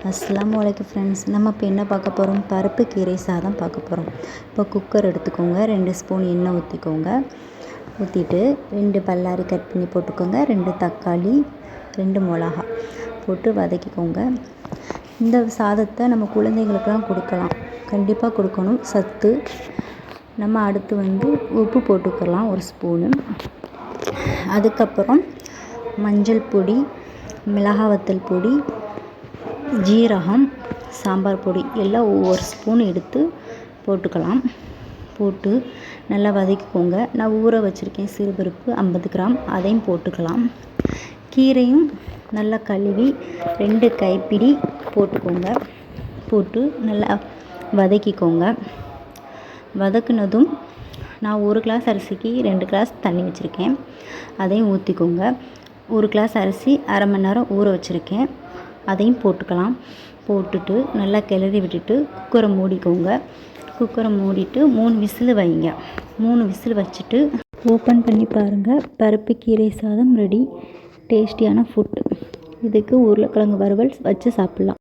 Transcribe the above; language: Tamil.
அஸ்ஸலாமு அலைக்கும் ஃப்ரெண்ட்ஸ். நம்ம இப்போ என்ன பார்க்க போகிறோம்? பருப்பு கீரை சாதம் பார்க்க போகிறோம். இப்போ குக்கர் எடுத்துக்கோங்க, 2 ஸ்பூன் எண்ணெய் ஊற்றிக்கோங்க. ஊற்றிட்டு 2 பல்லாரி கட் பண்ணி போட்டுக்கோங்க, 2 தக்காளி, 2 மிளகா போட்டு வதக்கிக்கோங்க. இந்த சாதத்தை நம்ம குழந்தைங்களுக்கெல்லாம் கொடுக்கலாம், கண்டிப்பாக கொடுக்கணும், சத்து. நம்ம அடுத்து உப்பு போட்டுக்கலாம் 1 ஸ்பூனு. அதுக்கப்புறம் மஞ்சள் பொடி, மிளகாய் வத்தல் பொடி, ஜீரகம், சாம்பார் பொடி எல்லாம் ஒவ்வொரு ஸ்பூன் எடுத்து போட்டுக்கலாம். போட்டு நல்லா வதக்கிக்கோங்க. நான் ஊற வச்சுருக்கேன் சிறுபருப்பு 50 கிராம், அதையும் போட்டுக்கலாம். கீரையும் நல்லா கழுவி 2 கைப்பிடி போட்டுக்கோங்க. போட்டு நல்லா வதக்கிக்கோங்க. வதக்குனதும் நான் 1 கிளாஸ் அரிசிக்கு 2 கிளாஸ் தண்ணி வச்சுருக்கேன், அதையும் ஊற்றிக்கோங்க. 1 கிளாஸ் அரிசி அரை மணி நேரம் ஊற வச்சுருக்கேன், அதையும் போட்டுக்கலாம். போட்டுட்டு நல்லா கிளறி விட்டுட்டு குக்கரை மூடிக்கோங்க. குக்கரை மூடிட்டு 3 விசில் வைங்க. 3 விசில் வச்சுட்டு ஓப்பன் பண்ணி பாருங்கள். பருப்பு கீரை சாதம் ரெடி. டேஸ்டியான ஃபுட். இதுக்கு உருளைக்கிழங்கு வறுவல் வச்சு சாப்பிட்லாம்.